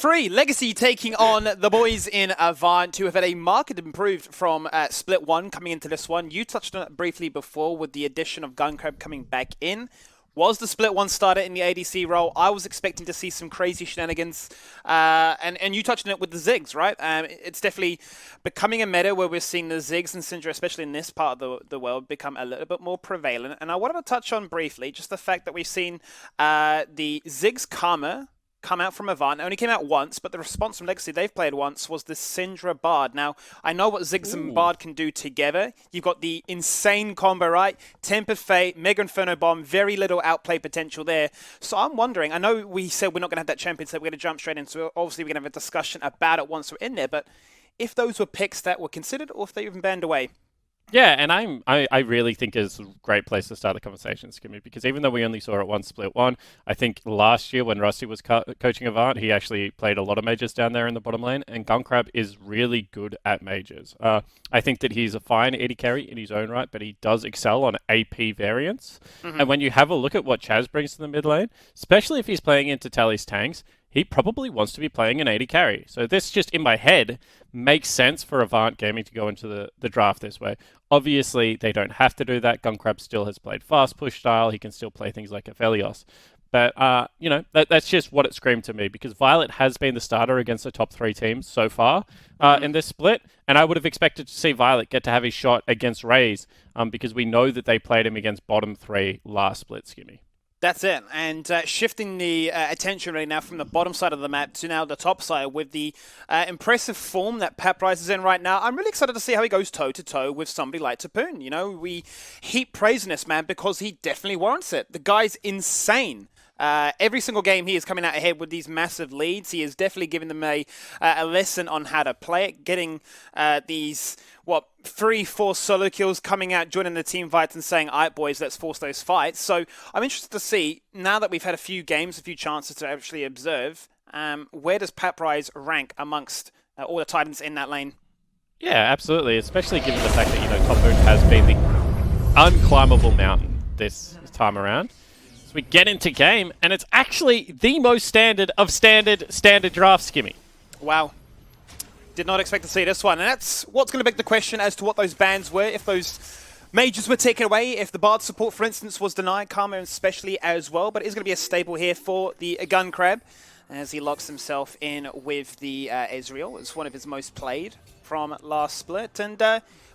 3, Legacy taking on the boys in Avant, who have had a market improved from Split 1 coming into this one. You touched on it briefly before with the addition of Guncrab coming back in. Was the Split 1 starter in the ADC role? I was expecting to see some crazy shenanigans, and you touched on it with the Ziggs, right? It's definitely becoming a meta where we're seeing the Ziggs and Syndra, especially in this part of the world, become a little bit more prevalent. And I wanted to touch on briefly just the fact that we've seen the Ziggs Karma come out from Avant. It only came out once, but the response from Legacy they've played once was the Syndra Bard. Now, I know what Ziggs and Bard can do together. You've got the insane combo, right? Tempered Fate, Mega Inferno Bomb, very little outplay potential there. So I'm wondering, I know we said we're not going to have that champion set, we're going to jump straight into it. Obviously, we're going to have a discussion about it once we're in there, but if those were picks that were considered or if they even banned away. Yeah, and I really think it's a great place to start the conversation, Skimmy, because even though we only saw it once Split 1, I think last year when Rusty was coaching Avant, he actually played a lot of mages down there in the bottom lane, and Guncrab is really good at mages. I think that he's a fine AD carry in his own right, but he does excel on AP variants. And when you have a look at what Chaz brings to the mid lane, especially if he's playing into Tally's tanks, he probably wants to be playing an AD carry. So this just, in my head, makes sense for Avant Gaming to go into the draft this way. Obviously, they don't have to do that. Guncrab still has played fast push style. He can still play things like Aphelios. But, you know, that's just what it screamed to me, because Violet has been the starter against the top 3 teams so far in this split, and I would have expected to see Violet get to have his shot against Raze, because we know that they played him against bottom 3 last split, Skimmy. That's it, and shifting the attention right now from the bottom side of the map to now the top side with the impressive form that Paprise is in right now. I'm really excited to see how he goes toe-to-toe with somebody like Tapoon. You know, we heap praise on this man because he definitely warrants it. The guy's insane. Every single game he is coming out ahead with these massive leads. He is definitely giving them a lesson on how to play it, getting these 3-4 solo kills coming out, joining the team fights and saying, all right, boys, let's force those fights. So I'm interested to see, now that we've had a few games, a few chances to actually observe, where does Paprise rank amongst all the Titans in that lane? Yeah, absolutely, especially given the fact that, you know, Tapoon has been the unclimbable mountain this time around. We get into game, and it's actually the most standard of standard draft, Skimmy. Wow. Did not expect to see this one. And that's what's going to beg the question as to what those bans were, if those mages were taken away, if the Bard support, for instance, was denied, Karma especially as well. But it is going to be a staple here for the Guncrab as he locks himself in with the Ezreal. It's one of his most played from last split, and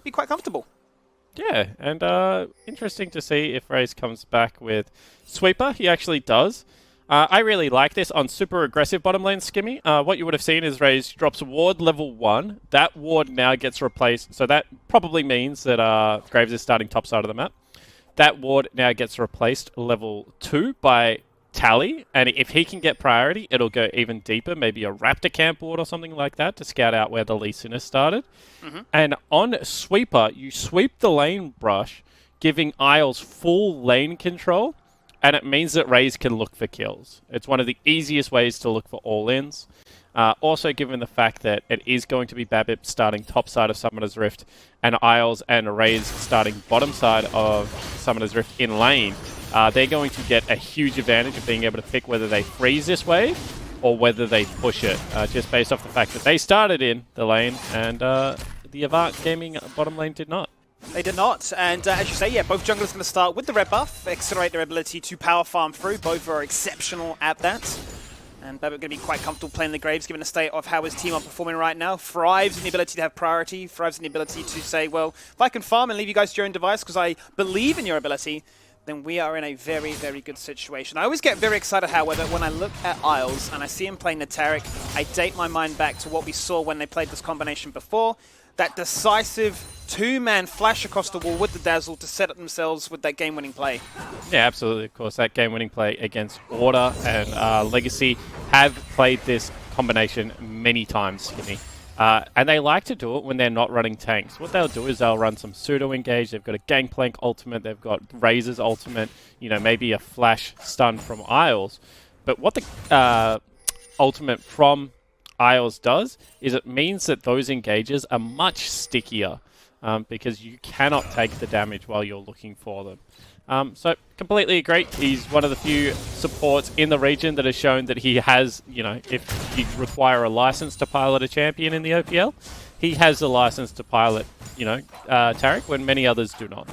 be quite comfortable. Yeah, and interesting to see if Raze comes back with Sweeper. He actually does. I really like this on super aggressive bottom lane, Skimmy. What you would have seen is Raze drops ward level 1. That ward now gets replaced. So that probably means that Graves is starting top side of the map. That ward now gets replaced level 2 by Tally. And if he can get priority, it'll go even deeper. Maybe a Raptor camp ward or something like that to scout out where the Lee Sin has started. And on Sweeper, you sweep the lane brush, giving Isles full lane control. And it means that Raze can look for kills. It's one of the easiest ways to look for all-ins. Also, given the fact that it is going to be Babip starting top side of Summoner's Rift, and Isles and Raze starting bottom side of Summoner's Rift in lane, they're going to get a huge advantage of being able to pick whether they freeze this wave or whether they push it, just based off the fact that they started in the lane and the Avant Gaming bottom lane did not. They did not, and as you say, yeah, both junglers going to start with the red buff, accelerate their ability to power farm through. Both are exceptional at that. And Babip going to be quite comfortable playing the Graves, given the state of how his team are performing right now. Thrives in the ability to have priority, thrives in the ability to say, well, if I can farm and leave you guys to your own device because I believe in your ability, then we are in a very, very good situation. I always get very excited, however, when I look at Isles and I see him playing the Taric. I date my mind back to what we saw when they played this combination before. That decisive two-man flash across the wall with the Dazzle to set up themselves with that game-winning play. Yeah, absolutely. Of course, that game-winning play against Order and Legacy have played this combination many times, Skinny. And they like to do it when they're not running tanks. What they'll do is they'll run some pseudo-engage. They've got a Gangplank ultimate. They've got Razor's ultimate. You know, maybe a flash stun from Isles. But what the ultimate from Isles does is it means that those engages are much stickier because you cannot take the damage while you're looking for them. So completely agree. He's one of the few supports in the region that has shown that he has, you know, if you require a license to pilot a champion in the OPL, he has the license to pilot, you know, Taric when many others do not.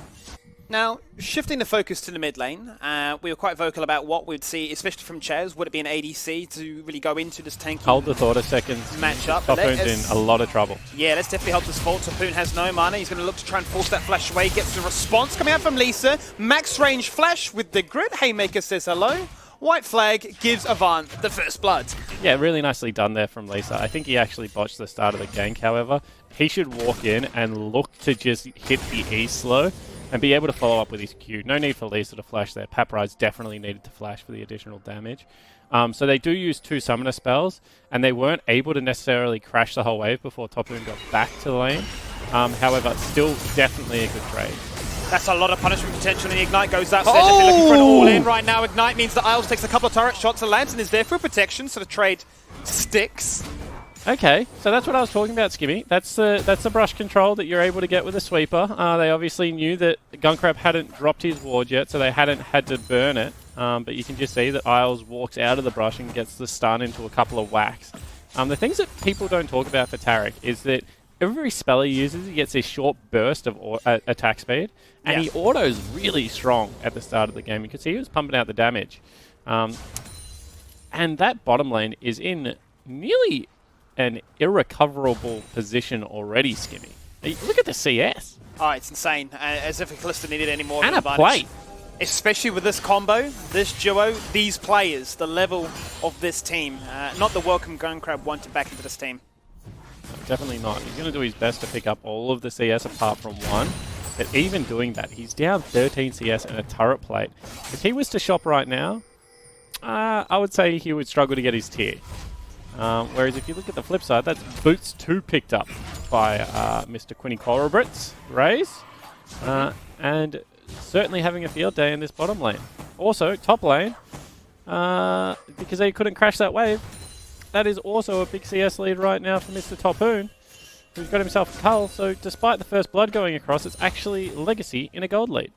Now, shifting the focus to the mid lane, we were quite vocal about what we'd see, especially from Chaz. Would it be an ADC to really go into this tanky Hold the thought a second. matchup? Topoon's in a lot of trouble. Yeah, let's definitely help this fault. Topoon has no mana. He's going to look to try and force that flash away. Gets the response coming out from Lisa. Max range flash with the grid. Haymaker says hello. White flag gives Avant the first blood. Yeah, really nicely done there from Lisa. I think he actually botched the start of the gank, however. He should walk in and look to just hit the E slow and be able to follow up with his Q. No need for Lisa to flash there. Paparize definitely needed to flash for the additional damage. So they do use 2 summoner spells, and they weren't able to necessarily crash the whole wave before Topoon got back to the lane. However, still definitely a good trade. That's a lot of punishment potential, and the Ignite goes up. So they're definitely looking for an all-in right now. Ignite means that Isles takes a couple of turret shots, and Lantern is there for protection, so the trade sticks. Okay, so that's what I was talking about, Skimmy. That's the brush control that you're able to get with a sweeper. They obviously knew that Gunkrab hadn't dropped his ward yet, so they hadn't had to burn it. But you can just see that Isles walks out of the brush and gets the stun into a couple of whacks. The things that people don't talk about for Taric is that every spell he uses, he gets this short burst of attack speed, and he autos really strong at the start of the game. You can see he was pumping out the damage. And that bottom lane is in nearly an irrecoverable position already, Skimmy. Look at the CS. Oh, it's insane. As if Kalista needed any more and of an a advantage. plate. Especially with this combo, this duo, these players, the level of this team. Not the welcome Gunkrab wanted back into this team. Definitely not. He's going to do his best to pick up all of the CS apart from one. But even doing that, he's down 13 CS and a turret plate. If he was to shop right now, I would say he would struggle to get his tier. Whereas if you look at the flip side, that's Boots 2 picked up by Mr. Quinny Colbrits, Raze, and certainly having a field day in this bottom lane. Also, top lane, because they couldn't crash that wave, that is also a big CS lead right now for Mr. Topoon, who's got himself a cull, so despite the first blood going across, it's actually Legacy in a gold lead.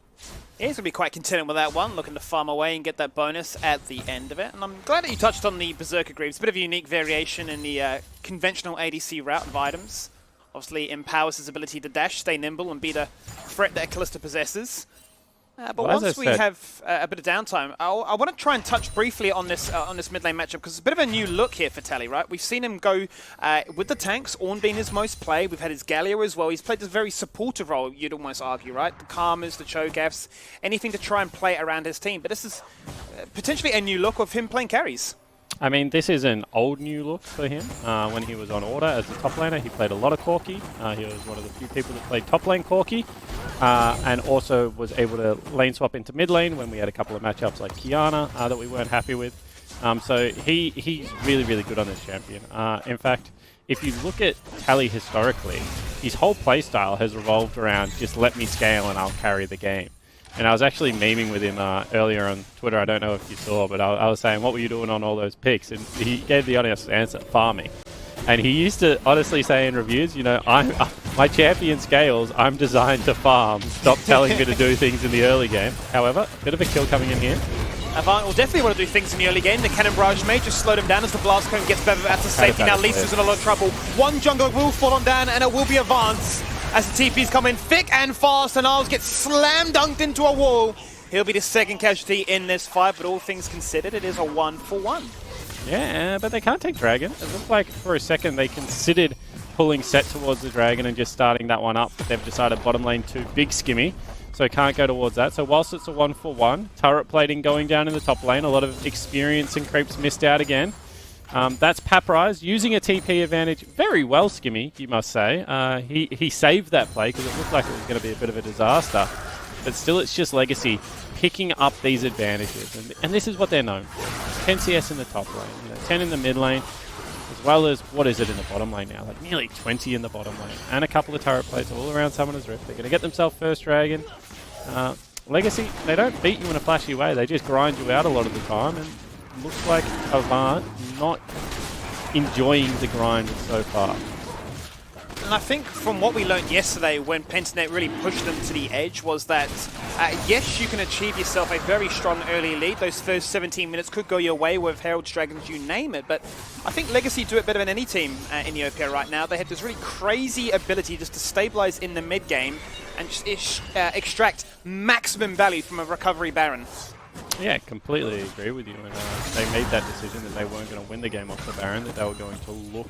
Yeah, he's going to be quite content with that one, looking to farm away and get that bonus at the end of it. And I'm glad that you touched on the Berserker Greaves. A bit of a unique variation in the conventional ADC route of items. Obviously empowers his ability to dash, stay nimble, and be the threat that Kalista possesses. But well, once we have a bit of downtime, I want to try and touch briefly on this mid lane matchup, because it's a bit of a new look here for Tally, right? We've seen him go with the tanks, Ornn being his most played. We've had his Galio as well. He's played this very supportive role, you'd almost argue, right? The Karmas, the Cho'Gaths, anything to try and play around his team. But this is potentially a new look of him playing carries. I mean, this is an old new look for him. When he was on order as a top laner, he played a lot of Corki. He was one of the few people that played top lane Corki, and also was able to lane swap into mid lane when we had a couple of matchups like Kiana that we weren't happy with. So he's really, really good on this champion. In fact, if you look at Tally historically, his whole playstyle has revolved around just let me scale and I'll carry the game. And I was actually memeing with him earlier on Twitter. I don't know if you saw, but I was saying, what were you doing on all those picks? And he gave the honest answer, farming. And he used to honestly say in reviews, you know, my champion scales, I'm designed to farm. Stop telling me to do things in the early game. However, a bit of a kill coming in here. Avant will definitely want to do things in the early game. The Cannon Barrage may just slow him down as the Blast Cone gets better out to safety. Now Lisa's in a lot of trouble. One jungler will fall on down, and it will be Avant. As the TPs come in thick and fast, and Isles gets slam dunked into a wall. He'll be the second casualty in this fight, but all things considered, it is a 1-for-1. Yeah, but they can't take Dragon. It looked like for a second they considered pulling set towards the Dragon and just starting that one up, but they've decided bottom lane too big, Skimmy, so can't go towards that. So whilst it's a 1-for-1, turret plating going down in the top lane, a lot of experience and creeps missed out again. That's Paparize using a TP advantage very well, Skimmy, you must say. He saved that play because it looked like it was going to be a bit of a disaster. But still, it's just Legacy picking up these advantages. And this is what they're known for. 10 CS in the top lane, 10 in the mid lane, as well as, what is it in the bottom lane now? Like nearly 20 in the bottom lane. And a couple of turret plates all around Summoner's Rift. They're going to get themselves first Dragon. Legacy, they don't beat you in a flashy way. They just grind you out a lot of the time. And looks like Avant not enjoying the grind so far. And I think from what we learned yesterday when Pentanet really pushed them to the edge was that Yes, you can achieve yourself a very strong early lead. Those first 17 minutes could go your way with Herald's Dragons, you name it. But I think Legacy do it better than any team in the OPL right now. They have this really crazy ability just to stabilize in the mid game and just extract maximum value from a recovery Baron. Yeah, completely agree with you. And they made that decision that they weren't going to win the game off the Baron, that they were going to look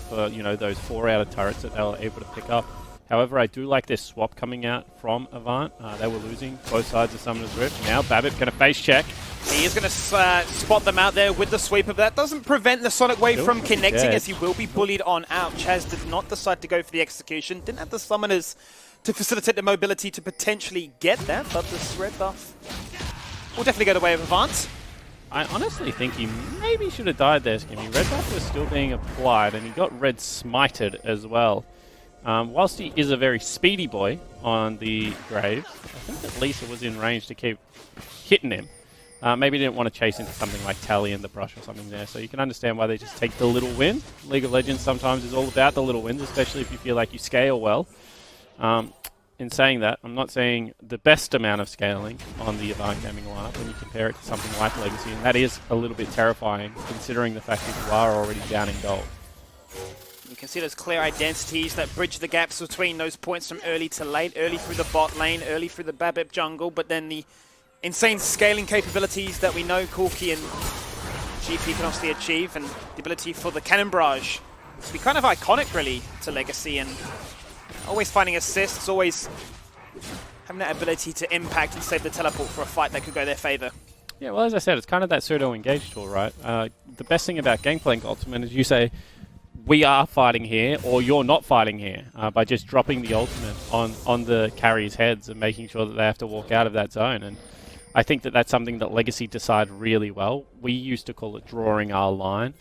for, you know, those 4 outer turrets that they were able to pick up. However, I do like this swap coming out from Avant. They were losing both sides of Summoner's Rift. Now Babip going to face check. He is going to spot them out there with the sweep of that. Doesn't prevent the Sonic Wave from connecting, as he will be bullied on out. Chaz did not decide to go for the execution. Didn't have the summoners to facilitate the mobility to potentially get that, but this red buff will definitely go the way of Avant. I honestly think he maybe should have died there, Skimmy. Red buff was still being applied, and he got red smited as well. Whilst he is a very speedy boy on the Grave, I think that Lisa was in range to keep hitting him. Maybe didn't want to chase into something like Tally in the brush or something there, so you can understand why they just take the little win. League of Legends sometimes is all about the little wins, especially if you feel like you scale well. In saying that, I'm not saying the best amount of scaling on the Avant Gaming lineup when you compare it to something like Legacy, and that is a little bit terrifying considering the fact that you are already down in gold. You can see those clear identities that bridge the gaps between those points from early to late, early through the bot lane, early through the Babip jungle, but then the insane scaling capabilities that we know Corki and GP can obviously achieve, and the ability for the Cannon Barrage to be kind of iconic really to Legacy, and always finding assists, always having that ability to impact and save the teleport for a fight that could go their favor. Yeah, well, as I said, it's kind of that pseudo-engage tool, right? The best thing about Gangplank Ultimate is you say, we are fighting here, or you're not fighting here, by just dropping the ultimate on the carries' heads and making sure that they have to walk out of that zone. And I think that that's something that Legacy decide really well. We used to call it drawing our line.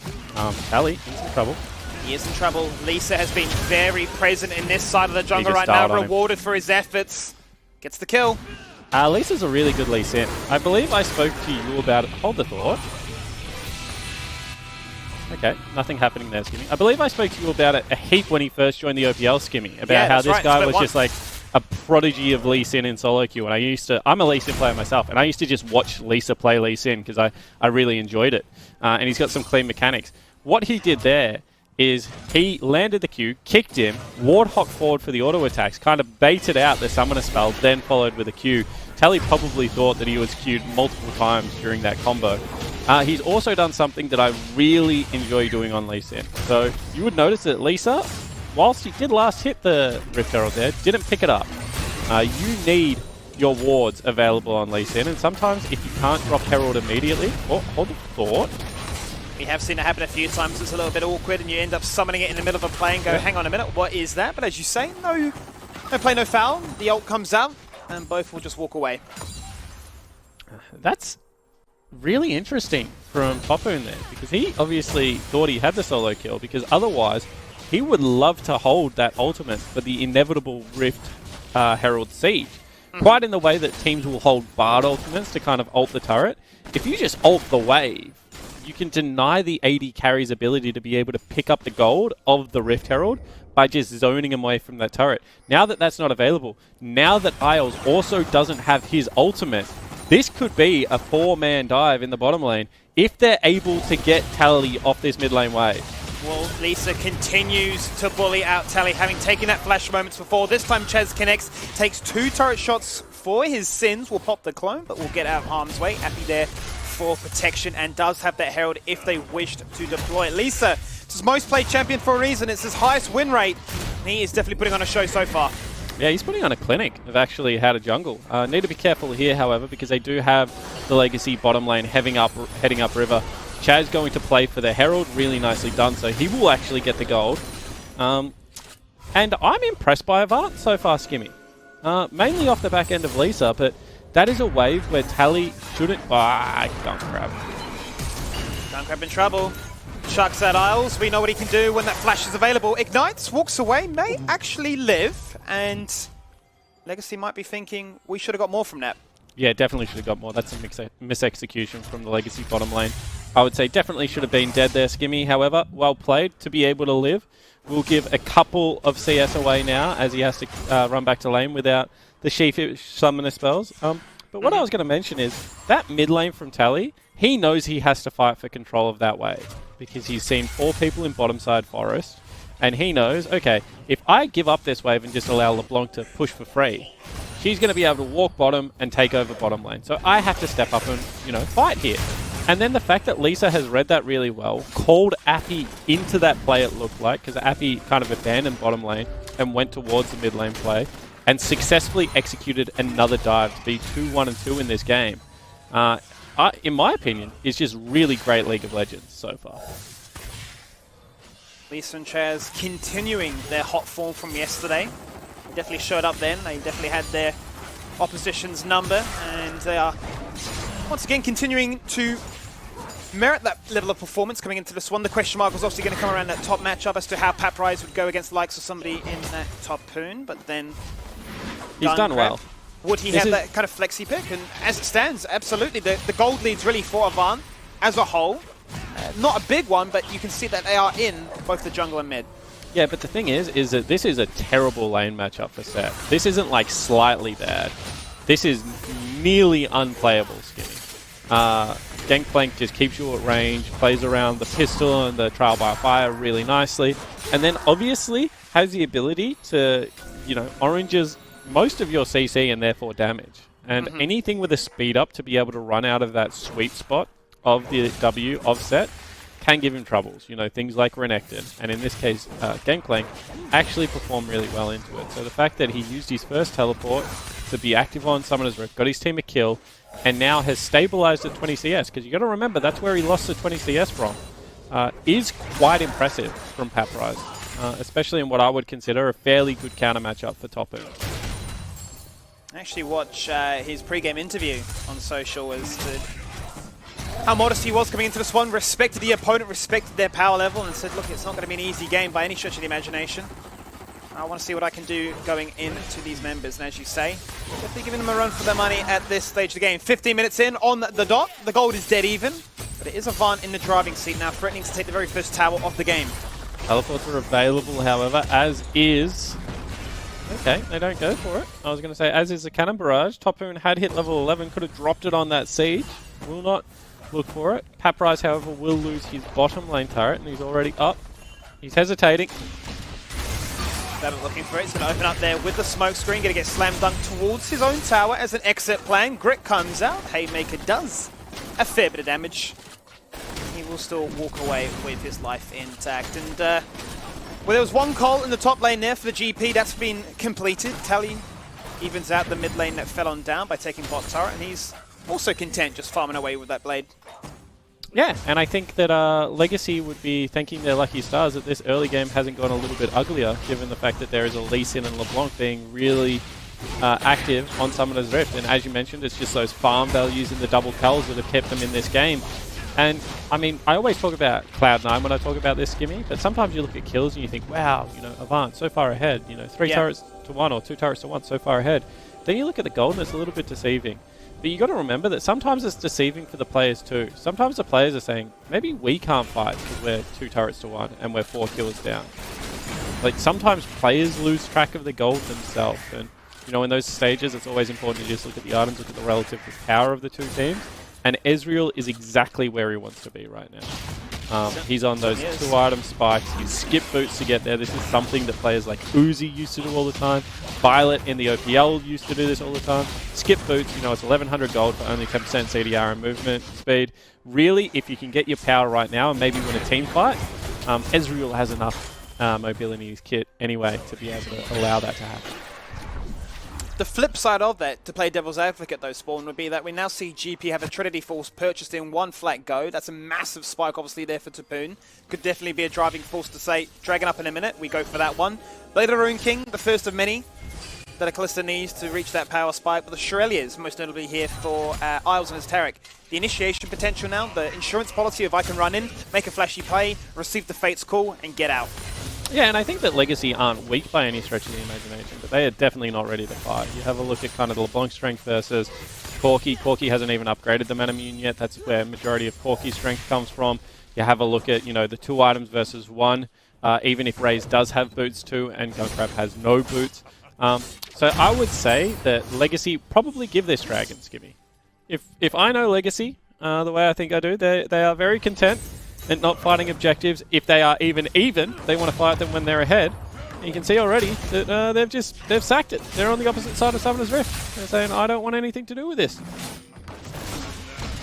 Tally, he's in trouble. He is in trouble. Lisa has been very present in this side of the jungle right now, rewarded for his efforts. Gets the kill. Lisa's a really good Lee Sin. I believe I spoke to you about it. Hold the thought. Okay, nothing happening there, Skimmy. I believe I spoke to you about it a heap when he first joined the OPL, Skimmy, about how this guy was just like a prodigy of Lee Sin in solo queue. And I'm a Lee Sin player myself, and I used to just watch Lisa play Lee Sin because I really enjoyed it. And he's got some clean mechanics. What he did there is he landed the Q, kicked him, Warthog forward for the auto attacks, kind of baited out the summoner spell, then followed with a Q. Tally probably thought that he was Q'd multiple times during that combo. He's also done something that I really enjoy doing on Lee Sin. So you would notice that Lisa, whilst he did last hit the Rift Herald there, didn't pick it up. You need your wards available on Lee Sin, and sometimes if you can't drop Herald immediately, hold the thought. We have seen it happen a few times. It's a little bit awkward, and you end up summoning it in the middle of a play and go, hang on a minute, what is that? But as you say, no play, no foul. The ult comes out, and both will just walk away. That's really interesting from Popoon there, because he obviously thought he had the solo kill, because otherwise he would love to hold that ultimate for the inevitable Rift Herald Siege. Quite in the way that teams will hold Bard ultimates to kind of ult the turret. If you just ult the wave, you can deny the AD carry's ability to be able to pick up the gold of the Rift Herald by just zoning him away from that turret. Now that that's not available, now that Isles also doesn't have his ultimate, this could be a 4-man dive in the bottom lane if they're able to get Tally off this mid lane wave. Well, Lisa continues to bully out Tally, having taken that flash moments before. This time Chaz connects, takes 2 turret shots for his sins. Will pop the clone, but will get out of harm's way. Happy there for protection, and does have that Herald if they wished to deploy it. Lisa, it's his most played champion for a reason. It's his highest win rate. He is definitely putting on a show so far. Yeah, he's putting on a clinic of actually how to jungle. Need to be careful here, however, because they do have the Legacy bottom lane heading up river. Chaz going to play for the Herald, really nicely done, so he will actually get the gold. And I'm impressed by Avant so far, Skimmy. Mainly off the back end of Lisa, but that is a wave where Tally shouldn't... Gunkrab. Gunkrab in trouble. Chucks at Isles. We know what he can do when that flash is available. Ignites, walks away, may actually live, and Legacy might be thinking we should have got more from that. Yeah, definitely should have got more. That's a misexecution from the Legacy bottom lane. I would say definitely should have been dead there, Skimmy. However, well played to be able to live. We'll give a couple of CS away now as he has to run back to lane without the sheepish summoner spells. But what I was going to mention is that mid lane from Tally, he knows he has to fight for control of that wave because he's seen 4 people in bottom side forest, and he knows, okay, if I give up this wave and just allow LeBlanc to push for free, she's going to be able to walk bottom and take over bottom lane. So I have to step up and, fight here. And then the fact that Lisa has read that really well, called Appy into that play it looked like, because Appy kind of abandoned bottom lane and went towards the mid lane play, and successfully executed another dive to be 2-1-2 in this game. In my opinion, is just really great League of Legends so far. Lisa and Chaz continuing their hot form from yesterday. They definitely showed up then. They definitely had their opposition's number, and they are once again continuing to merit that level of performance coming into this one. The question mark was obviously going to come around that top matchup as to how Paprise would go against the likes of somebody in that top poon, but then he's done well. Would he have that kind of flexi pick? And as it stands, absolutely. The gold lead's really for Avant as a whole. Not a big one, but you can see that they are in both the jungle and mid. Yeah, but the thing is that this is a terrible lane matchup for Sett. This isn't like slightly bad. This is nearly unplayable, Skinny. Gangplank just keeps you at range, plays around the pistol and the trial by fire really nicely, and then obviously has the ability to, oranges most of your CC and therefore damage. And anything with a speed up to be able to run out of that sweet spot of the W of Sett can give him troubles. Things like Renekton, and in this case, Gangplank actually performed really well into it. So the fact that he used his first teleport to be active on Summoner's Rift, got his team a kill, and now has stabilized at 20 CS, because you got to remember that's where he lost the 20 CS from, is quite impressive from Paprise, especially in what I would consider a fairly good counter matchup for Topu. Actually watch his pre-game interview on social as to how modest he was coming into this one, respected the opponent, respected their power level, and said, look, it's not going to be an easy game by any stretch of the imagination. I want to see what I can do going into these members, and as you say, definitely giving them a run for their money at this stage of the game. 15 minutes in on the dot, the gold is dead even, but it is Avant in the driving seat now, threatening to take the very first tower of the game. Teleports are available, however, as is... Okay, they don't go for it. I was going to say, as is the Cannon Barrage. Topoon had hit level 11, could have dropped it on that siege. Will not look for it. Paprise, however, will lose his bottom lane turret, and he's already up. He's hesitating. Dammit looking for it. He's going to open up there with the smoke screen. Going to get slam dunked towards his own tower as an exit plan. Grit comes out. Haymaker does a fair bit of damage. He will still walk away with his life intact. And well, there was one call in the top lane there for the GP. That's been completed. Tally evens out the mid lane that fell on down by taking bot turret, and he's also content just farming away with that blade. Yeah, and I think that Legacy would be thanking their lucky stars that this early game hasn't gone a little bit uglier, given the fact that there is a Lee Sin and LeBlanc being really active on Summoner's Rift. And as you mentioned, it's just those farm values in the double kills that have kept them in this game. And, I mean, I always talk about Cloud9 when I talk about this, Skimmy, but sometimes you look at kills and you think, wow, Avant, so far ahead, 3 turrets to 1 or 2 turrets to 1, so far ahead. Then you look at the gold and it's a little bit deceiving. But you got to remember that sometimes it's deceiving for the players too. Sometimes the players are saying, maybe we can't fight because we're 2 turrets to 1 and we're 4 kills down. Like, sometimes players lose track of the gold themselves. And, in those stages, it's always important to just look at the items, look at the relative power of the two teams. And Ezreal is exactly where he wants to be right now. He's on those 2-item spikes. He's skip boots to get there. This is something that players like Uzi used to do all the time. Violet in the OPL used to do this all the time. Skip boots, it's 1100 gold for only 10% CDR and movement speed. Really, if you can get your power right now and maybe win a team fight, Ezreal has enough mobility in his kit anyway to be able to allow that to happen. The flip side of that, to play devil's advocate though, Spawn, would be that we now see GP have a Trinity Force purchased in one flat go. That's a massive spike obviously there for Tapoon. Could definitely be a driving force to say, Dragon up in a minute, we go for that one. Blade of the Rune King, the first of many that a Kalista needs to reach that power spike, but the Shurelias most notably here for Isles and his Tarek. The initiation potential now, the insurance policy of I can run in, make a flashy play, receive the Fate's call, and get out. Yeah, and I think that Legacy aren't weak by any stretch of the imagination, but they are definitely not ready to fight. You have a look at kind of the LeBlanc strength versus Corki. Corki hasn't even upgraded the Manamune yet. That's where majority of Corki's strength comes from. You have a look at, the 2 items versus 1. Even if Raze does have boots too, and Gunkrab has no boots, So I would say that Legacy probably give this Dragon, Skimmy. If I know Legacy the way I think I do, they are very content and not fighting objectives. If they are even, they want to fight them when they're ahead. And you can see already that they've sacked it. They're on the opposite side of Summoner's Rift. They're saying, I don't want anything to do with this.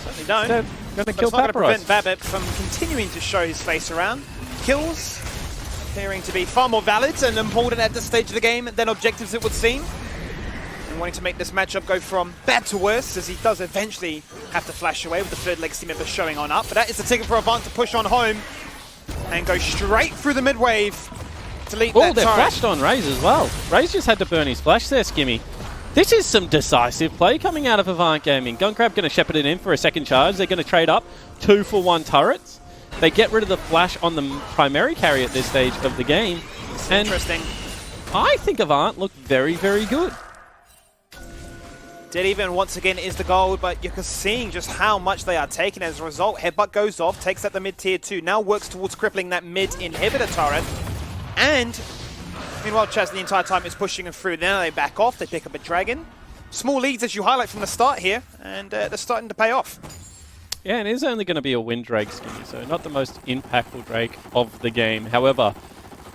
Certainly don't. They're going to kill It's not going to Paparazzi. prevent Babbitt from continuing to show his face around. Kills appearing to be far more valid and important at this stage of the game than objectives, it would seem. And wanting to make this matchup go from bad to worse, as he does eventually have to flash away with the third Legacy member showing on up. But that is the ticket for Avant to push on home and go straight through the mid-wave to lead that They're turret. flashed on Raze as well. Raze just had to burn his flash there, Skimmy. This is some decisive play coming out of Avant Gaming. Gunkrab going to shepherd it in for a second charge. They're going to trade up 2-for-1 turrets. They get rid of the flash on the primary carry at this stage of the game. And Interesting. I think Avant looked very, very good. Dead even once again is the goal, but you're seeing just how much they are taking as a result. Headbutt goes off, takes out the mid tier 2, now works towards crippling that mid inhibitor turret. And meanwhile, Chaz the entire time is pushing them through. Now they back off, they pick up a dragon. Small leads as you highlight from the start here, and they're starting to pay off. Yeah, and it is only going to be a win Drake, Skimmy, so not the most impactful Drake of the game. However,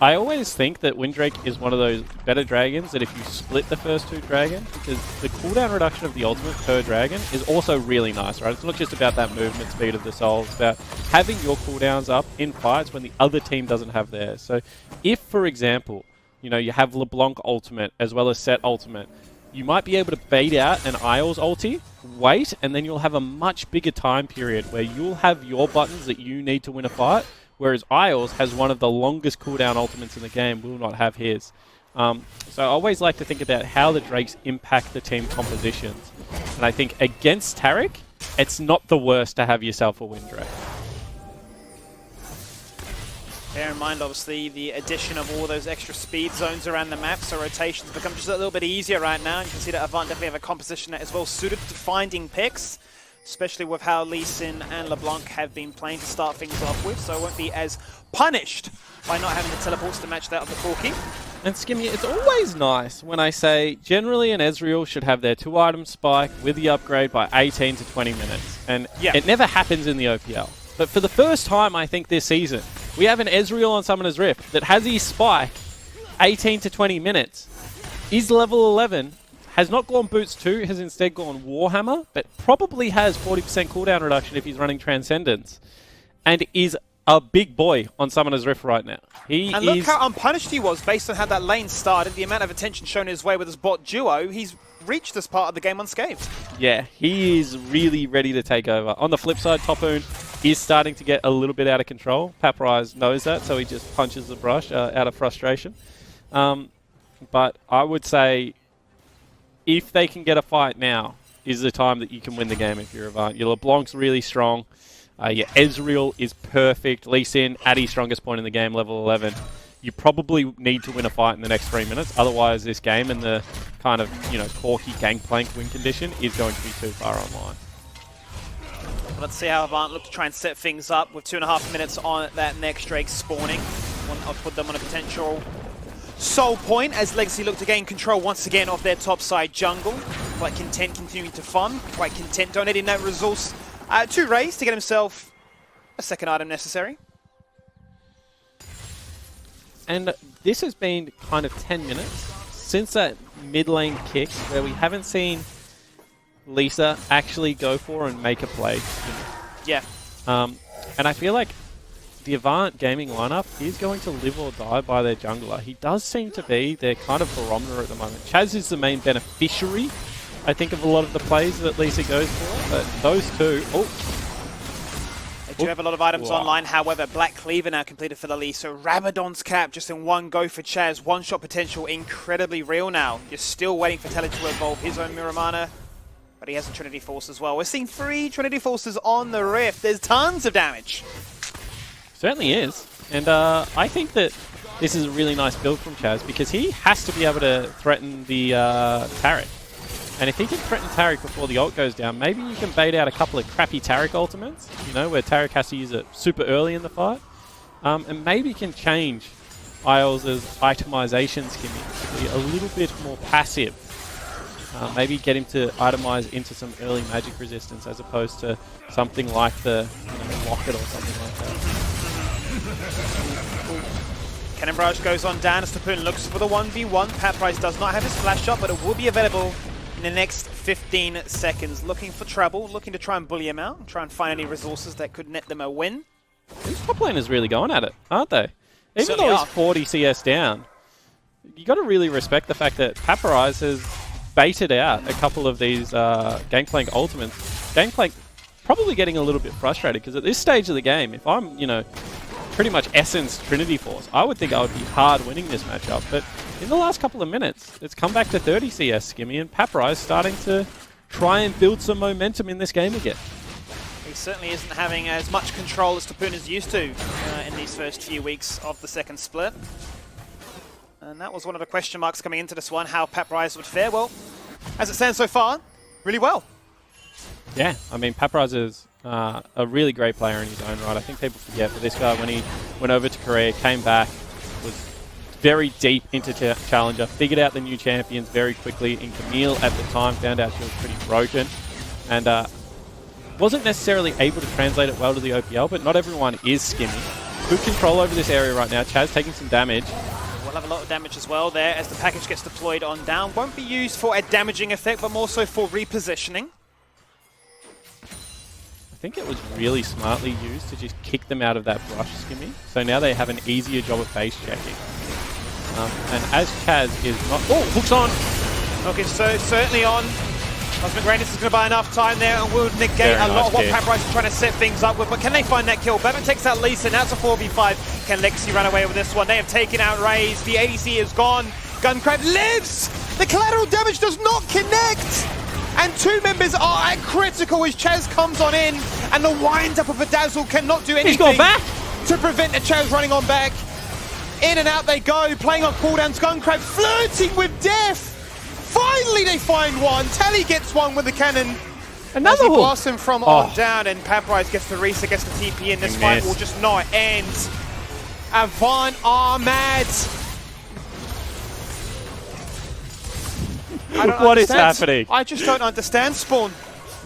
I always think that Windrake is one of those better dragons that if you split the first two dragons, because the cooldown reduction of the ultimate per dragon is also really nice, right? It's not just about that movement speed of the soul, it's about having your cooldowns up in fights when the other team doesn't have theirs. So if, for example, you know, you have LeBlanc ultimate as well as Set ultimate, you might be able to bait out an Isles ulti, wait, and then you'll have a much bigger time period where you'll have your buttons that you need to win a fight, whereas Isles has one of the longest cooldown ultimates in the game, will not have his. So I always like to think about how the Drakes impact the team compositions. And I think against Taric, it's not the worst to have yourself a Windrake. Bear in mind, obviously, the addition of all those extra speed zones around the map, so rotations become just a little bit easier right now. You can see that Avant definitely have a composition that is well suited to finding picks, especially with how Lee Sin and LeBlanc have been playing to start things off with, so it won't be as punished by not having the teleports to match that of the Corki. And Skimmy, it's always nice when I say generally an Ezreal should have their 2-item spike with the upgrade by 18 to 20 minutes. And it never happens in the OPL. But for the first time, I think, this season, we have an Ezreal on Summoner's Rift that has his spike 18 to 20 minutes, is level 11, has not gone Boots 2, has instead gone Warhammer, but probably has 40% cooldown reduction if he's running Transcendence, and is a big boy on Summoner's Rift right now. And look how unpunished he was based on how that lane started, the amount of attention shown his way with his bot duo. He's reached this part of the game unscathed. Yeah, he is really ready to take over. On the flip side, Topoon is starting to get a little bit out of control. Paparazzi knows that, so he just punches the brush out of frustration. But I would say if they can get a fight now is the time that you can win the game if you're Avant. Your LeBlanc's really strong. Your Ezreal is perfect. Lee Sin at his strongest point in the game, level 11. You probably need to win a fight in the next 3 minutes. Otherwise, this game and the kind of, you know, Corki Gangplank win condition is going to be too far online. Let's see how Avant look to try and set things up with 2.5 minutes on that next Drake spawning. I'll put them on a potential soul point as Legacy look to gain control once again of their top side jungle. Quite content continuing to farm, quite content donating that resource to Raze to get himself a second item necessary. And this has been kind of 10 minutes since that mid lane kick where we haven't seen Lisa actually go for and make a play. Yeah. And I feel like the Avant gaming lineup is going to live or die by their jungler. He does seem to be their kind of barometer at the moment. Chaz is the main beneficiary, I think, of a lot of the plays that Lisa goes for, but those two... They do have a lot of items online, however, Black Cleaver now completed for the Lee, so Rabadon's cap just in one go for Chaz. One-shot potential incredibly real now. You're still waiting for Telly to evolve his own Miramana, but he has a Trinity Force as well. We're seeing 3 Trinity Forces on the Rift. There's tons of damage. Certainly is. And I think that this is a really nice build from Chaz because he has to be able to threaten the Taric. And if he can threaten Taric before the ult goes down, maybe you can bait out a couple of crappy Taric ultimates, you know, where Taric has to use it super early in the fight. And maybe can change Isles' itemization skimming to be a little bit more passive. Maybe get him to itemize into some early magic resistance as opposed to something like the Locket or something like that. Cannon Barrage goes on down as Tapoon looks for the 1v1. Paprice does not have his flash shot, but it will be available in the next 15 seconds. Looking for trouble, looking to try and bully him out, and try and find any resources that could net them a win. These top laners really going at it, aren't they? Even Certainly though are. he's 40 CS down, you got to really respect the fact that Paprice has baited out a couple of these Gangplank ultimates. Gangplank probably getting a little bit frustrated because at this stage of the game, if I'm, pretty much Essence Trinity Force, I would think I would be hard winning this matchup. But in the last couple of minutes, it's come back to 30 CS Skimmy, and Paprice starting to try and build some momentum in this game again. He certainly isn't having as much control as Tapoon is used to in these first few weeks of the second split. And that was one of the question marks coming into this one, how Paprice would fare. Well, as it stands so far, really well. Yeah, I mean, Paprice is a really great player in his own right. I think people forget, but this guy, when he went over to Korea, came back, was very deep into Challenger, figured out the new champions very quickly. In Camille at the time, found out she was pretty broken, and wasn't necessarily able to translate it well to the OPL, but not everyone is Skimmy. Good control over this area right now. Chaz taking some damage. We'll have a lot of damage as well there as the package gets deployed on down. Won't be used for a damaging effect, but more so for repositioning. I think it was really smartly used to just kick them out of that brush, Skimmy. So now they have an easier job of base checking. And as Chaz is not... Oh, hooks on! Okay, so certainly on. Cosmic Radiance is going to buy enough time there and will negate Very a lot nice of what kick. Paprice is trying to set things up with. But can they find that kill? Batman takes out Lisa, now it's a 4v5. Can Lexi run away with this one? They have taken out Raze. The ADC is gone. Guncrab lives! The collateral damage does not connect! And two members are at critical as Chaz comes on in, and the wind-up of a Dazzle cannot do anything. He's gone back! To prevent the Chaz running on back. In and out they go, playing on cooldowns. Guncrab flirting with death! Finally they find one! Tally gets one with the cannon. Another As he hook! blasts him from on down, and Paprice gets the reset, gets the TP in. This fight will just not end. Avant are mad. What is happening? I just don't understand, Spawn.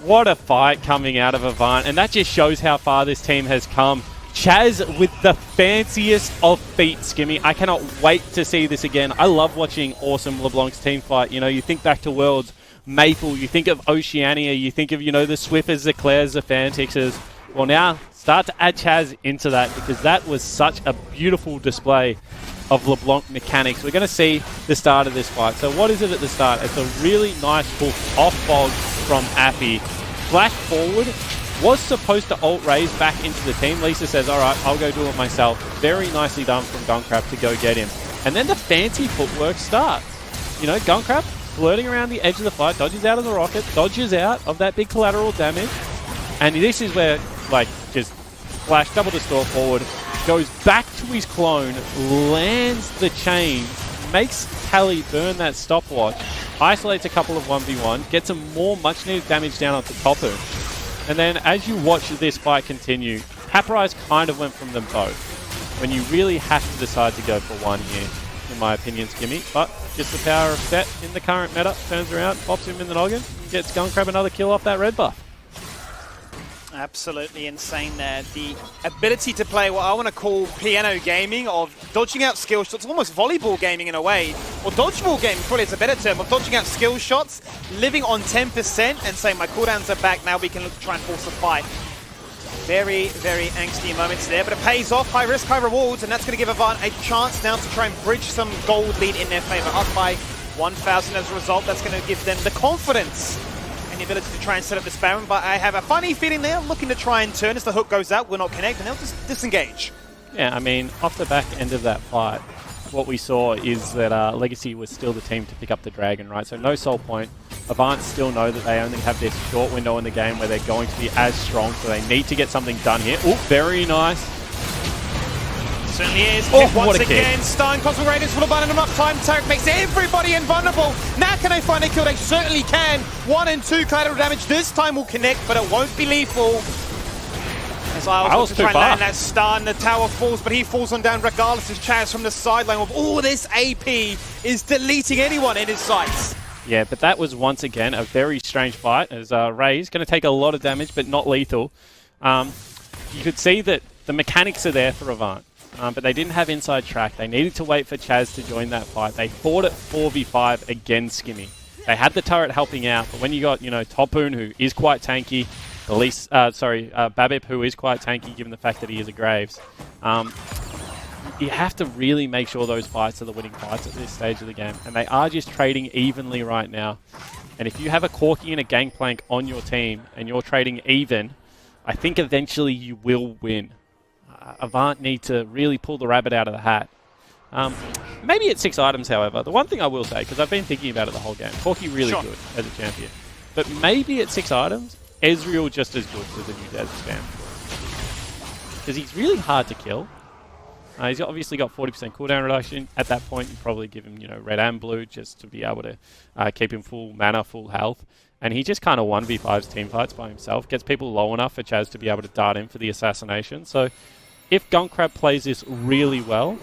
What a fight coming out of Avant, and that just shows how far this team has come. Chaz with the fanciest of feet, Skimmy. I cannot wait to see this again. I love watching awesome LeBlanc's team fight. You think back to Worlds, Maple, you think of Oceania, you think of, the Swiffers, the Claires, the Fantixes. Well, now, start to add Chaz into that, because that was such a beautiful display of LeBlanc mechanics. We're going to see the start of this fight. So what is it at the start? It's a really nice hook off Fog from Appy. Flash forward, was supposed to ult Raze back into the team. Lisa says, all right, I'll go do it myself. Very nicely done from Guncrab to go get him. And then the fancy footwork starts. Guncrab flirting around the edge of the fight, dodges out of the rocket, dodges out of that big collateral damage. And this is where, just Flash double distort forward, goes back to his clone, lands the chain, makes Tally burn that stopwatch, isolates a couple of 1v1, gets some more much-needed damage down onto Topu. And then as you watch this fight continue, Paprice kind of went from them both. When you really have to decide to go for one here, in my opinion, Skimmy. But just the power of set in the current meta, turns around, pops him in the noggin, gets Guncrab another kill off that red buff. Absolutely insane there. The ability to play what I want to call piano gaming, of dodging out skill shots, almost volleyball gaming in a way, or dodgeball gaming probably is a better term, of dodging out skill shots, living on 10% and saying my cooldowns are back, now we can look to try and force a fight. Very, very angsty moments there, but it pays off. High risk, high rewards, and that's going to give Avant a chance now to try and bridge some gold lead in their favor. Up by 1,000 as a result. That's going to give them the confidence and the ability to try and set up this Baron, but I have a funny feeling they're looking to try and turn as the hook goes out, will not connect, and they'll just disengage. Yeah, I mean, off the back end of that fight, what we saw is that Legacy was still the team to pick up the Dragon, right? So no soul point. Avant still know that they only have this short window in the game where they're going to be as strong, so they need to get something done here. Oh, very nice. Certainly is. Oh, Kick once what a again. kick. Stun, Cosmic Radiance will have been enough time. Tarek makes everybody invulnerable. Now can they find a kill? They certainly can. 1 and 2 collateral damage. This time will connect, but it won't be lethal. As Isles looks to try and land that stun, the tower falls, but he falls on down regardless as Chaz from the sideline with all this AP is deleting anyone in his sights. Yeah, but that was once again a very strange fight as Ray's going to take a lot of damage, but not lethal. You could see that the mechanics are there for Avant, but they didn't have inside track. They needed to wait for Chaz to join that fight. They fought it 4v5 against Skimmy. They had the turret helping out, but when you got, Topoon, who is quite tanky, Babip, who is quite tanky given the fact that he is a Graves, you have to really make sure those fights are the winning fights at this stage of the game. And they are just trading evenly right now. And if you have a Corki and a Gangplank on your team and you're trading even, I think eventually you will win. Avant need to really pull the rabbit out of the hat. Maybe at 6 items, however. The one thing I will say, because I've been thinking about it the whole game, Corki really good as a champion. But maybe at 6 items, Ezreal just as good as a new Dead spam. Because he's really hard to kill. He's obviously got 40% cooldown reduction. At that point, you probably give him, red and blue just to be able to keep him full mana, full health. And he just kind of 1v5s team fights by himself. Gets people low enough for Chaz to be able to dart in for the assassination. So if Gunkrab plays this really well,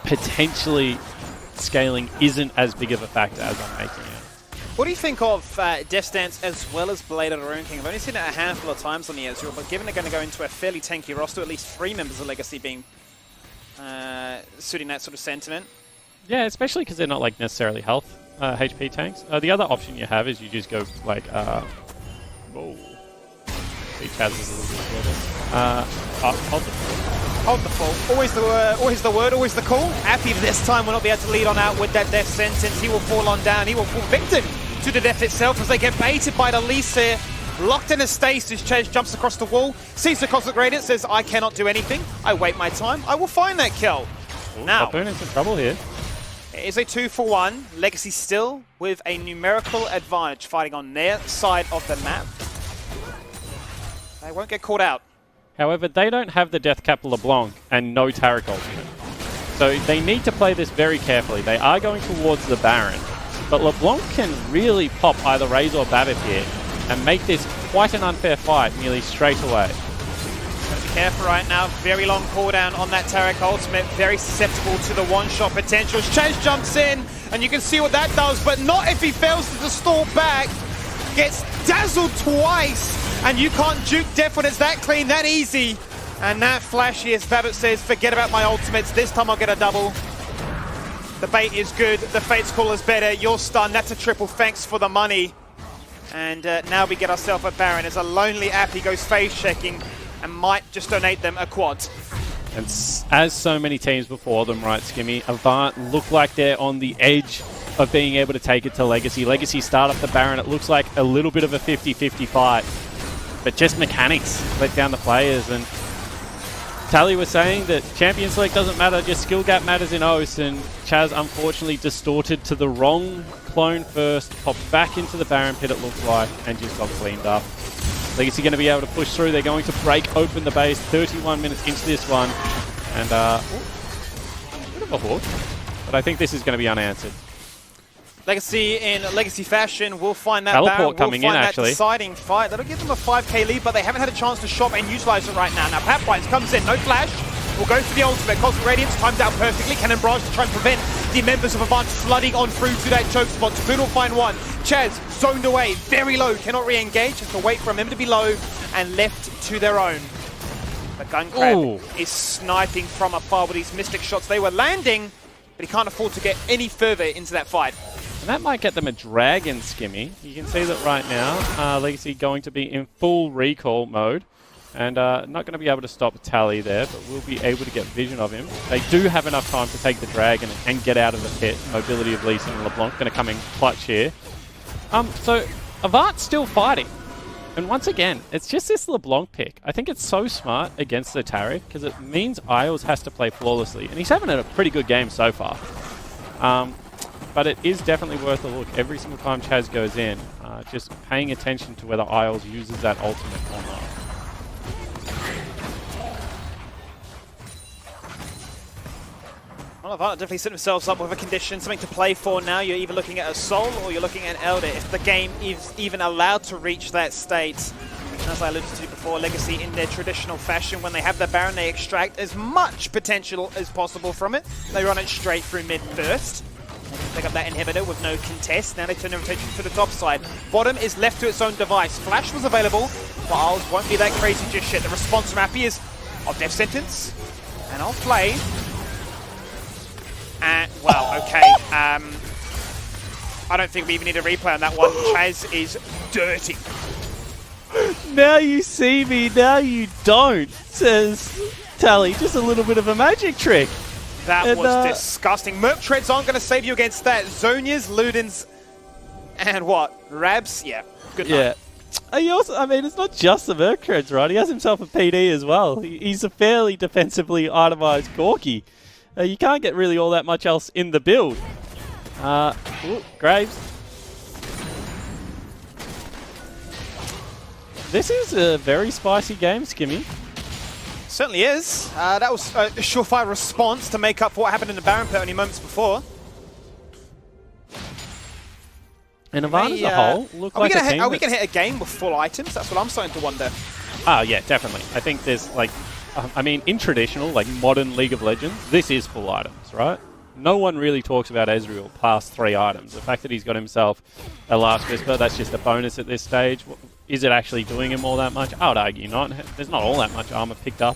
potentially scaling isn't as big of a factor as I'm making it. What do you think of Death Dance as well as Blade of the Ruin King? I've only seen it a handful of times on the Ezreal, but given they're going to go into a fairly tanky roster, at least 3 members of Legacy being suiting that sort of sentiment. Yeah, especially because they're not like necessarily health HP tanks. The other option you have is you just go like, whoa. See, Chaz is a little bit better. Hold the fort. Hold the fort. Always the word, always the call. Happy this time will not be able to lead on out with that death sentence. He will fall on down. He will fall victim to the death itself as they get baited by the Lisa. Locked in a stasis, Chaz jumps across the wall, sees the Cosmic Radiant, says, I cannot do anything. I wait my time. I will find that kill. Ooh, now, Topoon in some trouble here. It is a 2-for-1. Legacy still with a numerical advantage, fighting on their side of the map. They won't get caught out. However, they don't have the Death Cap LeBlanc and no Taric ultimate. So they need to play this very carefully. They are going towards the Baron, but LeBlanc can really pop either Raze or Babip here and make this quite an unfair fight nearly straight away. Gotta be careful right now. Very long cooldown on that Taric ultimate. Very susceptible to the one-shot potential. Chaz jumps in, and you can see what that does, but not if he fails to distort back. Gets dazzled twice, and you can't juke death when it's that clean, that easy. And that flashy, as Babbitt says, forget about my ultimates. This time I'll get a double. The bait is good. The Fate's Call is better. You're stunned. That's a triple. Thanks for the money. And now we get ourselves a Baron as a lonely Appy goes phase checking and might just donate them a quad. And as so many teams before them, right, Skimmy, Avant look like they're on the edge of being able to take it to Legacy. Legacy start up the Baron. It looks like a little bit of a 50-50 fight. But just mechanics let down the players. And Tally was saying that champion select doesn't matter, just skill gap matters in OS. And Chaz unfortunately distorted to the wrong clone first, popped back into the Baron pit it looked like, and just got cleaned up. Legacy going to be able to push through. They're going to break open the base 31 minutes into this one. And, a bit of a hook. But I think this is going to be unanswered. Legacy in Legacy fashion will find that Teleport Baron, coming in, actually. Deciding fight. That'll give them a 5k lead, but they haven't had a chance to shop and utilize it right now. Now, Papwise comes in, no flash. Will go for the ultimate. Cosmic Radiance timed out perfectly. Cannon Barrage to try and prevent the members of Avant flooding on through to that choke spot. Topoon will find one. Chaz zoned away, very low, cannot re-engage. Has to wait for a member to be low and left to their own. The Gunkrab is sniping from afar with these Mystic shots. They were landing, but he can't afford to get any further into that fight. And that might get them a Dragon, Skimmy. You can see that right now, Legacy going to be in full recall mode. And not going to be able to stop Tally there, but we'll be able to get vision of him. They do have enough time to take the Dragon and get out of the pit. Mobility of Lee Sin and LeBlanc going to come in clutch here. So Avant's still fighting. And once again, it's just this LeBlanc pick. I think it's so smart against the Taric because it means Isles has to play flawlessly. And he's having a pretty good game so far. But it is definitely worth a look every single time Chaz goes in. Just paying attention to whether Isles uses that ultimate or not. Well, Avant definitely set themselves up with a condition, something to play for now. You're either looking at a Soul or you're looking at an Elder. If the game is even allowed to reach that state, as I alluded to before, for Legacy in their traditional fashion. When they have the Baron, they extract as much potential as possible from it. They run it straight through mid first. They can pick up that inhibitor with no contest. Now they turn their attention to the top side. Bottom is left to its own device. Flash was available, but Isles won't be that crazy just yet. The response from Appy is, "I'll death sentence, and I'll play." And, well, okay. I don't think we even need a replay on that one. Chaz is dirty. Now you see me, now you don't, says Tally. Just a little bit of a magic trick. That was disgusting. Merc Treads aren't going to save you against that. Zonias, Ludens, and what? Rabs? Yeah, good night. Yeah. He also, I mean, it's not just the Merc Treads, right? He has himself a PD as well. He's a fairly defensively itemized Corki. You can't get really all that much else in the build. Ooh, Graves. This is a very spicy game, Skimmy. Certainly is. That was a surefire response to make up for what happened in the Baron pit only moments before. And Avant as a whole look like a team. Are we going to hit a game with full items? That's what I'm starting to wonder. Oh, yeah, definitely. I think there's, like, I mean, in traditional, like, modern League of Legends, this is full items, right? No one really talks about Ezreal past 3 items. The fact that he's got himself a Last Whisper, that's just a bonus at this stage. Is it actually doing him all that much? I would argue not. There's not all that much armor picked up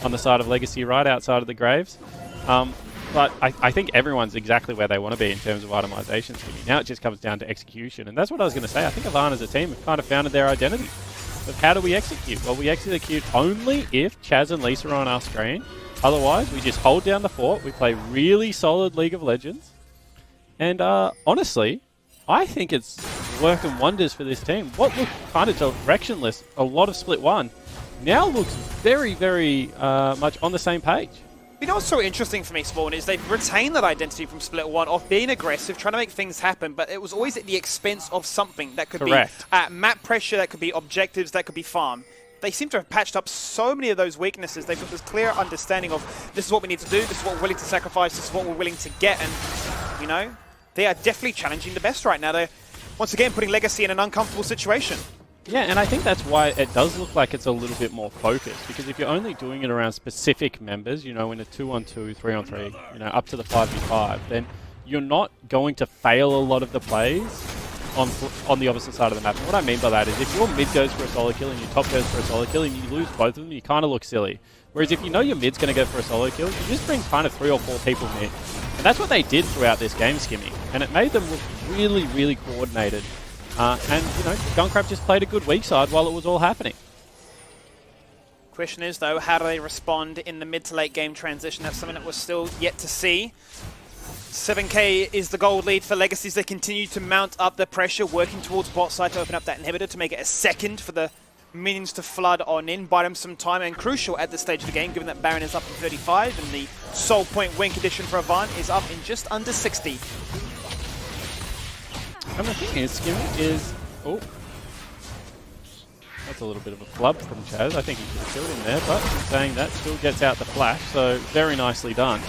on the side of Legacy right outside of the Graves. But I think everyone's exactly where they want to be in terms of itemization. Now it just comes down to execution. And that's what I was going to say. I think Avant as a team have kind of founded their identity. But how do we execute? Well, we execute only if Chaz and Lisa are on our screen. Otherwise, we just hold down the fort. We play really solid League of Legends. And honestly, I think it's working wonders for this team. What looked kind of directionless, a lot of split one, now looks very, very much on the same page. You know what's so interesting for me, Spawn, is they've retained that identity from Split 1 of being aggressive, trying to make things happen, but it was always at the expense of something. That could Correct. be map pressure, that could be objectives, that could be farm. They seem to have patched up so many of those weaknesses. They've got this clear understanding of this is what we need to do, this is what we're willing to sacrifice, this is what we're willing to get, and, you know, they are definitely challenging the best right now. They're, once again, putting Legacy in an uncomfortable situation. Yeah, and I think that's why it does look like it's a little bit more focused, because if you're only doing it around specific members, you know, in a 2-on-2, 3-on-3, you know, up to the 5v5, then you're not going to fail a lot of the plays on the opposite side of the map. And what I mean by that is if your mid goes for a solo kill and your top goes for a solo kill and you lose both of them, you kind of look silly. Whereas if you know your mid's going to go for a solo kill, you just bring kind of 3 or 4 people mid. And that's what they did throughout this game, Skimmy. And it made them look really, really coordinated. And, you know, Gunkrab just played a good weak side while it was all happening. Question is, though, how do they respond in the mid to late game transition? That's something that we're still yet to see. 7k is the gold lead for Legacies. They continue to mount up the pressure, working towards bot side to open up that inhibitor to make it a second for the minions to flood on in, buy them some time, and crucial at this stage of the game, given that Baron is up in 35 and the Soul Point Wink edition for Avant is up in just under 60. And the thing is, Skimmy is... Oh. That's a little bit of a flub from Chaz. I think he could have killed him there, but saying that still gets out the flash, so very nicely done.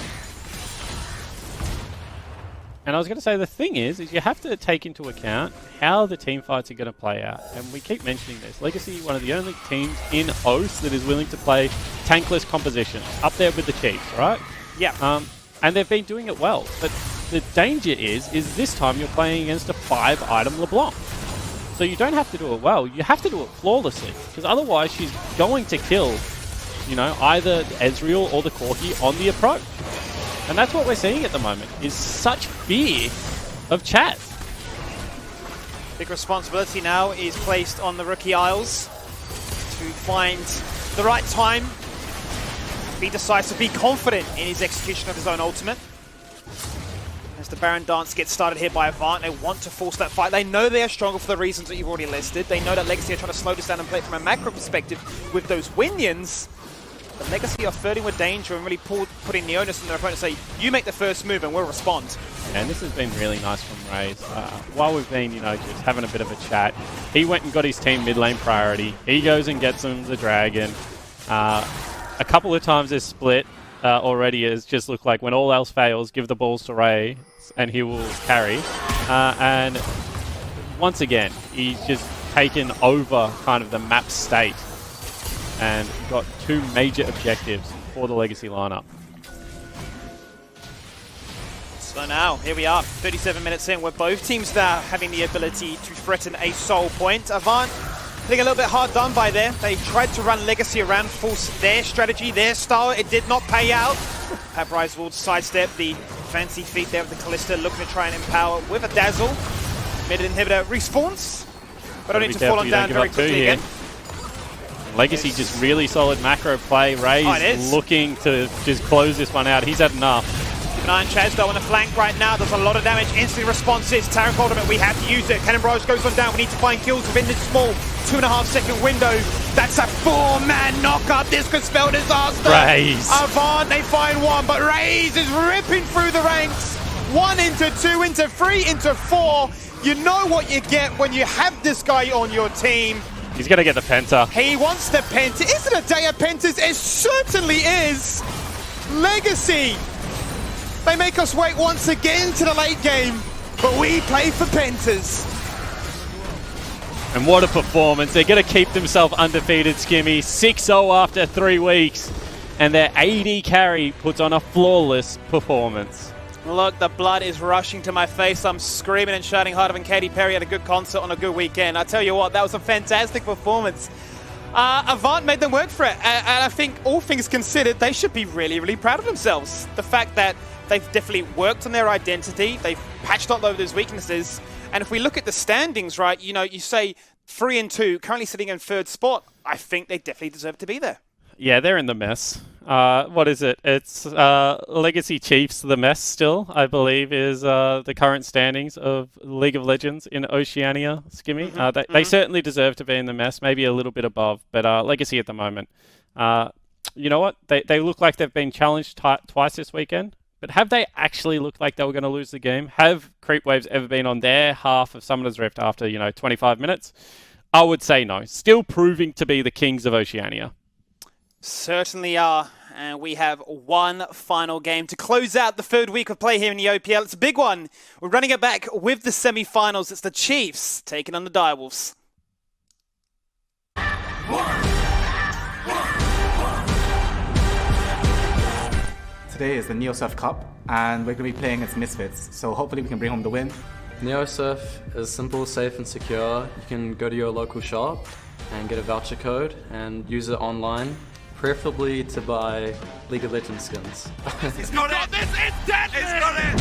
And I was going to say, the thing is you have to take into account how the team fights are going to play out. And we keep mentioning this. Legacy, one of the only teams in Oath that is willing to play tankless compositions. Up there with the Chiefs, right? Yeah. And they've been doing it well. But the danger is this time you're playing against a 5-item LeBlanc. So you don't have to do it well. You have to do it flawlessly. Because otherwise she's going to kill, you know, either Ezreal or the Corki on the approach. And that's what we're seeing at the moment, is such fear of Chaz. Big responsibility now is placed on the rookie Isles to find the right time, be decisive, be confident in his execution of his own ultimate. As the Baron dance gets started here by Avant, they want to force that fight. They know they are stronger for the reasons that you've already listed. They know that Legacy are trying to slow this down and play it from a macro perspective with those Winions. But Legacy are flirting with danger and really putting the onus on their opponent to say, you make the first move and we'll respond. And this has been really nice from Raze. While we've been, you know, just having a bit of a chat, he went and got his team mid lane priority. He goes and gets him the dragon. A couple of times this split already has just looked like when all else fails, give the balls to Ray and he will carry. And once again, he's just taken over kind of the map state and got 2 major objectives for the Legacy lineup. So now, here we are, 37 minutes in, where both teams now having the ability to threaten a soul point. Avant getting a little bit hard done by there. They tried to run Legacy around, force their strategy, their style. It did not pay out. Paprise will sidestep the fancy feat there of the Callista, looking to try and empower with a Dazzle. Mid inhibitor respawns, but only to fall on down very quickly again. Legacy just really solid macro play. Ray's looking to just close this one out. He's had enough. Keep an eye on Chaz though on the flank right now. There's a lot of damage. Instant responses. Taric ultimate, we have to use it. Cannon Barrage goes on down. We need to find kills within this small 2.5-second window. That's a 4-man knockup. This could spell disaster. Raze. Avant, they find one, but Raze is ripping through the ranks. 1 into 2 into 3 into 4. You know what you get when you have this guy on your team. He's going to get the Penta. He wants the Penta. Is it a day of Pentas? It certainly is. Legacy. They make us wait once again to the late game, but we play for Pentas. And what a performance. They're going to keep themselves undefeated, Skimmy. 6-0 after 3 weeks. And their AD carry puts on a flawless performance. Look, the blood is rushing to my face. I'm screaming and shouting harder than Katy Perry at a good concert on a good weekend. I tell you what, that was a fantastic performance. Avant made them work for it. And I think, all things considered, they should be really, really proud of themselves. The fact that they've definitely worked on their identity. They've patched up those weaknesses. And if we look at the standings, right, you know, you say 3 and 2, currently sitting in 3rd spot. I think they definitely deserve to be there. Yeah, they're in the mess. What is it? It's Legacy Chiefs, the mess still, I believe, is the current standings of League of Legends in Oceania, Skimmy. They certainly deserve to be in the mess, maybe a little bit above, but Legacy at the moment. You know what? They look like they've been challenged twice this weekend, but have they actually looked like they were going to lose the game? Have Creep Waves ever been on their half of Summoner's Rift after, 25 minutes? I would say no. Still proving to be the kings of Oceania. Certainly are. And we have one final game to close out the 3rd week of play here in the OPL. It's a big one. We're running it back with the semi-finals. It's the Chiefs taking on the Direwolves. Today is the NeoSurf Cup, and we're going to be playing against Misfits, so hopefully we can bring home the win. NeoSurf is simple, safe and secure. You can go to your local shop and get a voucher code and use it online, preferably to buy League of Legends skins. It's got it! This is deadly! It's got it!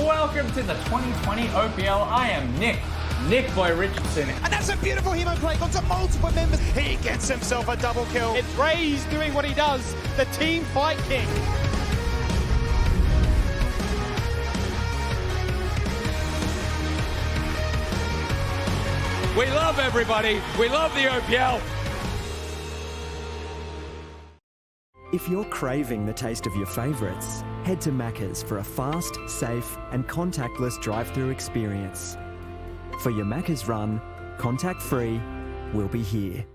Welcome to the 2020 OPL. I am Nick Boy Richardson. And that's a beautiful hemo play. Got to multiple members. He gets himself a double kill. It's Raze doing what he does. The team fight king. We love everybody. We love the OPL. If you're craving the taste of your favourites, head to Macca's for a fast, safe and contactless drive-through experience. For your Macca's run, contact free, we'll be here.